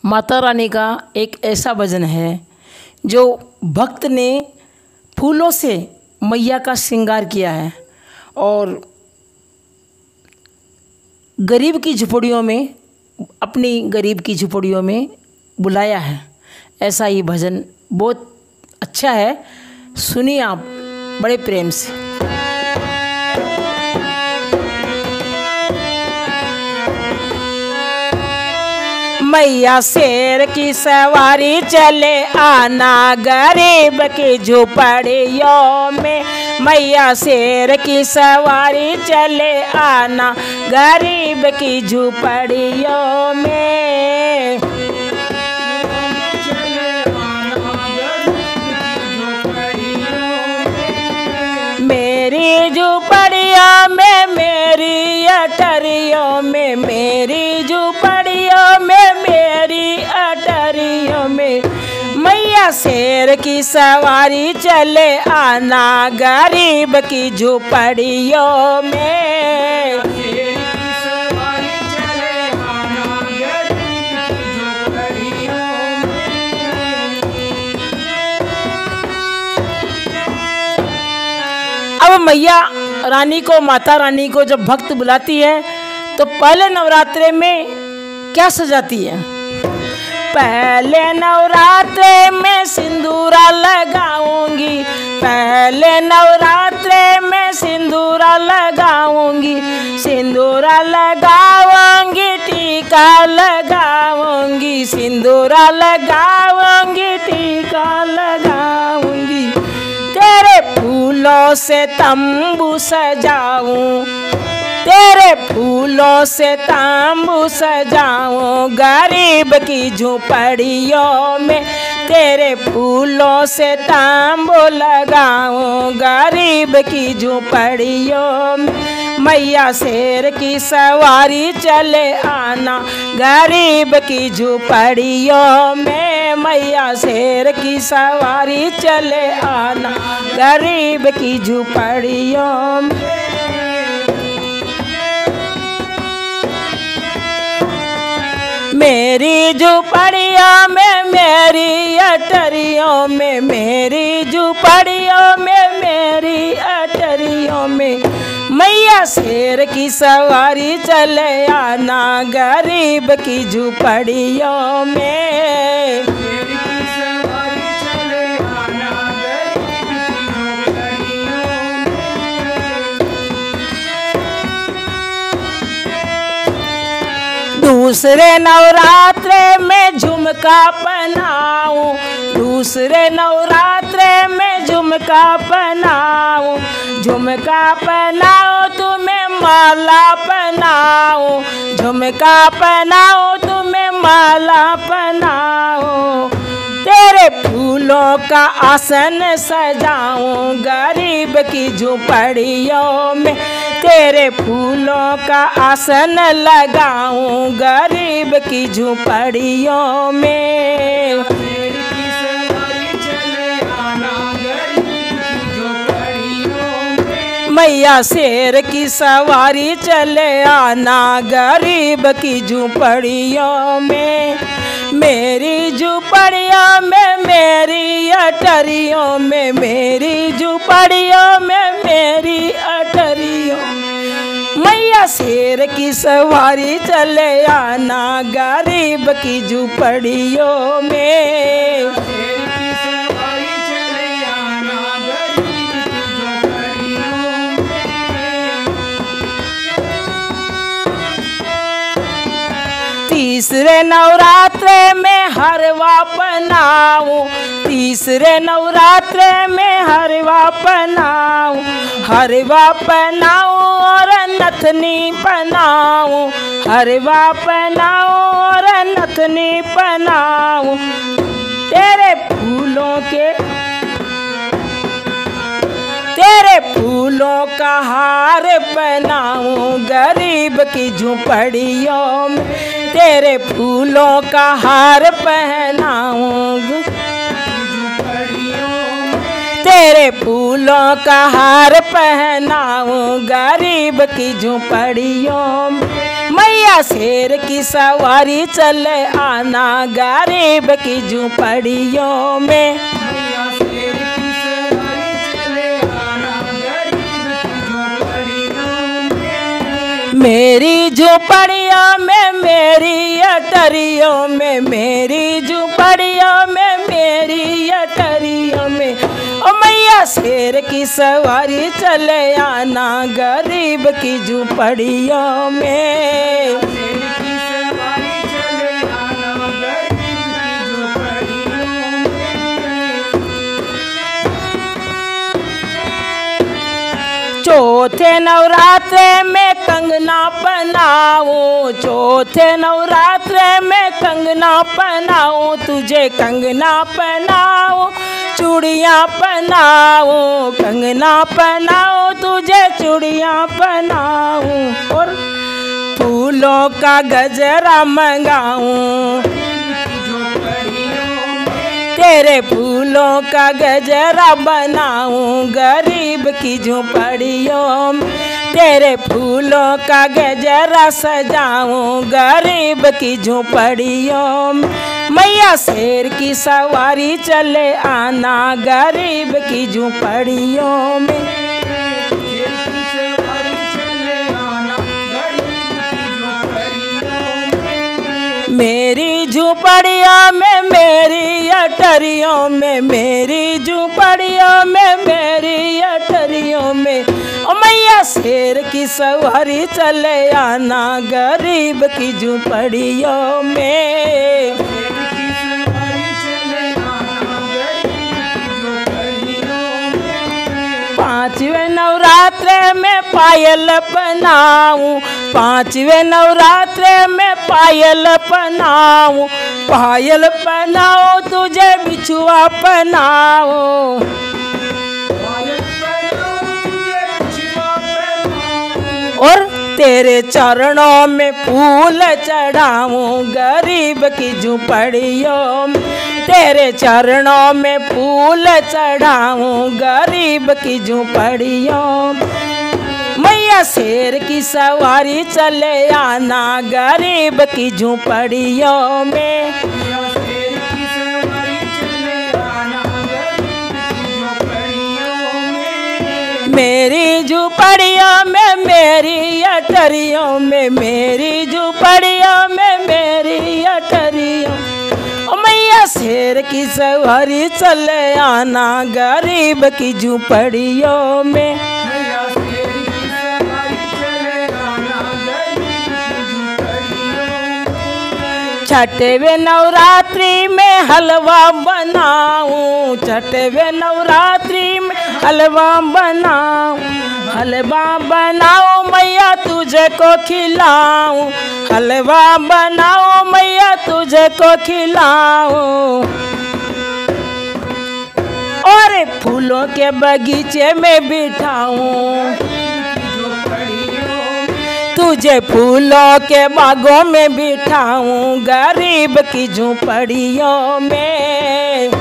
माता रानी का एक ऐसा भजन है जो भक्त ने फूलों से मैया का श्रृंगार किया है और गरीब की झुपड़ियों में, अपनी गरीब की झुपड़ियों में बुलाया है। ऐसा ही भजन बहुत अच्छा है, सुनिए आप बड़े प्रेम से। मैया शेर की सवारी चले आना गरीब की झुपड़ियों में, मैया शेर की सवारी चले आना गरीब की झुपड़ियों में। मेरी झुपड़ियों में, मेरी अटरियों में, मेरी झुपड़ियों में, मेरी अटरियों में मैया शेर की सवारी चले आना गरीब की झुपड़ियों में। अब मैया रानी को, माता रानी को जब भक्त बुलाती है तो पहले नवरात्रे में क्या सजाती है? पहले नवरात्रे में सिंदूरा लगाऊंगी, पहले नवरात्रे में सिंदूरा लगाऊंगी, सिंदूरा लगाऊंगी, टीका लगाऊंगी, सिंदूरा लगाऊंगी, टीका लगाऊंगी, तेरे फूलों से तंबू सजाऊं, तेरे फूलों से तंबू सजाऊं गरीब की झुपड़ियों में, तेरे फूलों से तंबू लगाऊं गरीब की झुपड़ियों में। मैया शेर की सवारी चले आना गरीब की झुपड़ियों में, मैया शेर की सवारी चले आना गरीब की झुपड़ियों में। मेरी झुपड़ियों में, मेरी अटरियों में, मेरी झुपड़ियों में, मेरी अटरियों में मैया शेर की सवारी चले आना गरीब की झुपड़ियों में। दूसरे नवरात्रे में झुमका पहनाऊं, दूसरे नवरात्रे में झुमका पहनाऊं, झुमका पहनाऊं तुम्हें माला पहनाऊं, झुमका पहनाऊं तुम्हें माला पहनाऊं, तेरे फूलों का आसन सजाऊं गरीब की झुपड़ियों में, तेरे फूलों का आसन लगाऊं गरीब की झुपड़ियों में। मैया शेर की सवारी चले आना गरीब की झुपड़ियों में, मेरी झुपड़ियों में, मेरी अटरियों में, मेरी झुपड़ियों में, मेरी अटरियों में मैया शेर की सवारी चले आना गरीब की झुपड़ियों में। तीसरे नवरात्रे में हरवा पहनाऊं, तीसरे नवरात्रे में हरवा पहनाऊं, हरवा पहनाऊं और नथनी पहनाऊं, हरवा पहनाऊं और नथनी पहनाऊं, तेरे फूलों के, तेरे फूलों का हार पहनाऊं गरीब की झुपड़ियों में, तेरे फूलों का हार पहनाऊं, तेरे फूलों का हार पहनाऊं गरीब की झुपड़ियों में। मैया शेर की सवारी चले आना गरीब की झुपड़ियों में। मैया शेर की सवारी चले आना गरीब की झोपड़ियों में। मेरी झुपड़ियों में मेरी अटरियों में, मेरी झुपड़ियों में मेरी अटरियों में, ओ मैया शेर की सवारी चले आना गरीब की झुपड़ियों में। शेर की सवारी चले आना गरीब की झोपड़ियों में। चौथे नवरात्रे में कंगना पहनाऊं, चौथे नवरात्रे में कंगना पहनाऊं, तुझे कंगना पहनाऊं, चूड़ियाँ पहनाऊं, कंगना पहनाऊं, तुझे चूड़ियाँ पहनाऊं, और फूलों का गजरा मंगाऊं, तेरे फूलों का गजरा बनाऊं गरीब की झोपड़ियों में, तेरे फूलों का गजरा सजाऊं गरीब की झोपड़ियों में। मैया शेर की सवारी चले आना गरीब की झोपड़ियों में। शेर की सवारी चले आना गरीब की झोपड़ियों में। मेरी झुपड़ियों में मेरी अटरियों में, मेरी झुपड़ियों में मेरी अटरियों में, ओ मैया शेर की सवारी चले आना गरीब की झुपड़ियों में। शेर की सवारी चले आना गरीब की झोपड़ियों में। पांचवें नवरात्रे में पायल पहनाऊं, पांचवें नवरात्रे में पायल पहनाऊं, पायल पहनाऊं, तुझे बिछुआ पहनाऊं, और तेरे चरणों में फूल चढ़ाऊं गरीब की झुपड़ियों में, तेरे चरणों में फूल चढ़ाऊं गरीब की झुपड़ियों में। मैया शेर की सवारी चले आना गरीब की झुपड़ियों में। शेर की सवारी चले आना गरीब की झोपड़ियों में। मेरी झुपड़ियों में मेरी अटरियों में, मेरी झुपड़ियों में मेरी अटरियों, ओ मैया शेर की सवारी चले आना गरीब की झुपड़ियों में। मैया शेर की सवारी चले आना गरीब की झोपड़ियों में। छठवें नवरात्रि में हलवा बनाऊं, छठवें नवरात्रि में हलवा बनाऊं, हलवा बनाऊं मैया तुझे को खिलाऊं, हलवा बनाऊं मैया तुझे को खिलाऊं, और फूलों के बगीचे में बिठाऊं, तुझे फूलों के बागों में बिठाऊं गरीब की झोपड़ियों में।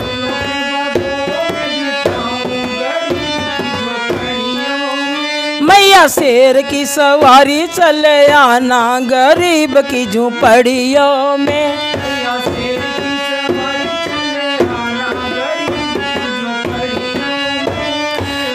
मैया शेर की सवारी चले आना गरीब की झोपड़ियों में। मैया शेर की सवारी चले आना गरीब की झोपड़ियों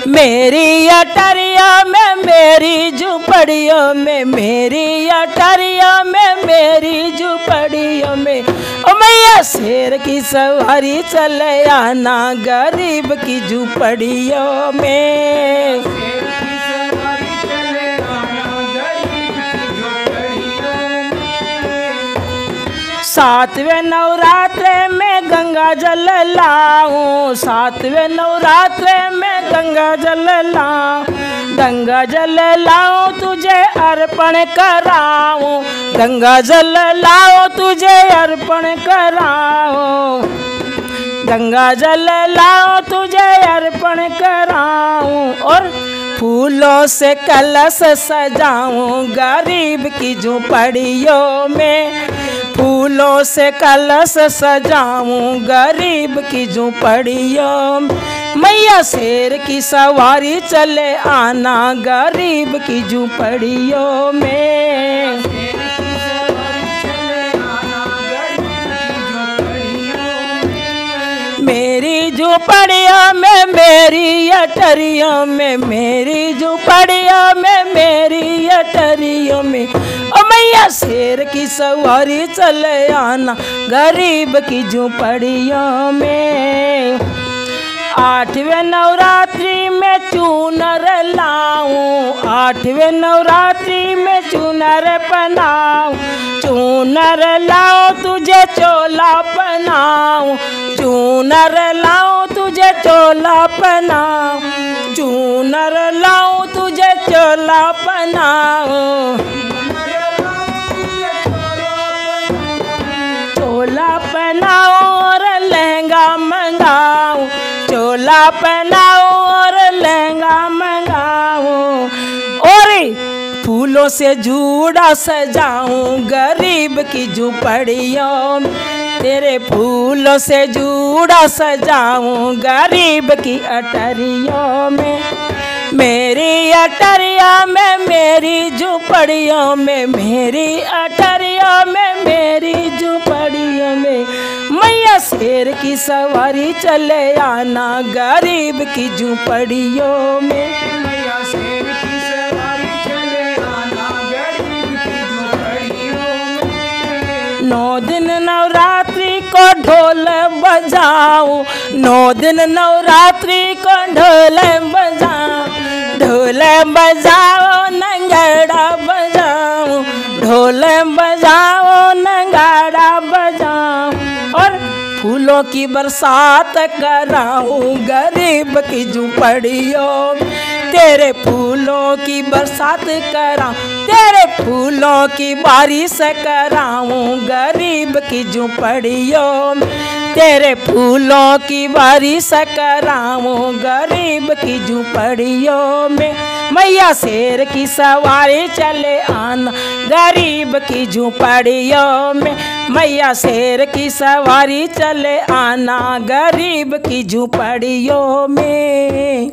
में। मेरी अटरिया में मेरी झुपड़ियों में, मेरी अटरिया में मेरी झुपड़ियों में, ओ मैया शेर की सवारी चले आना गरीब की झुपड़ियों में। शेर की सवारी चले आना गरीब की झोपड़ियों में। सातवें नवरात्रे में गंगा जल लाऊं, सातवें नवरात्रे में गंगा जल लाऊं, गंगा जल लाऊं तुझे अर्पण कराऊं, गंगा जल लाऊं तुझे अर्पण कराऊं, गंगा जल लाऊं तुझे अर्पण कराऊं, और फूलों से कलश सजाऊं गरीब की झोपड़ियों में, फूलों से कलश सजाऊं गरीब की झोपड़ियों में। मैया शेर की सवारी चले आना गरीब की झोपड़ियों में। झोपड़ियों में मेरी अटरियों में, मेरी झोपड़ियों में मेरी अटरियों में, ओ मैया शेर की सवारी चले आना गरीब की झोपड़ियों में। 8वें नवरात्रि में चूनर लाऊं, 8वें नवरात्रि में चूनर पहनाऊं, चूनर लाऊं तुझे चोला पहनाऊं, चूनर लाऊं तुझे चोला पहनाऊं, चूनर लाऊं तुझे चोला पहनाऊं, चोला पहनाऊं और लहंगा मंगाऊं, चोला पहनाऊं और लहंगा मंगाऊं, और फूलों से जूड़ा सजाऊं गरीब की झोपड़ियों में, तेरे फूलों से जूड़ा सजाऊं गरीब की अटरियों में, मेरी अटरिया में मेरी झोपड़ियों में, मेरी अटरिया में मेरी झोपड़ियों में, मैया शेर की सवारी चले आना गरीब की झोपड़ियों में। मैया शेर की सवारी चले आना गरीब की झोपड़ियों में। 9 दिन नवरात्रि को ढोल बजाऊं, 9 दिन नवरात्रि को ढोल बजाऊं, ढोल बजाओ नंगाड़ा बजाओ, ढोल बजाओ नंगाड़ा बजाओ, और फूलों की बरसात कराऊं गरीब की झोपड़ियों में, तेरे फूलों की बरसात कराऊं, तेरे फूलों की बारिश कराऊं गरीब की झोपड़ियों में, तेरे फूलों की बारिश कराऊं गरीब की झोपड़ियों में, मैया शेर की सवारी चले आना गरीब की झोपड़ियों में, मैया शेर की सवारी चले आना गरीब की झोपड़ियों में।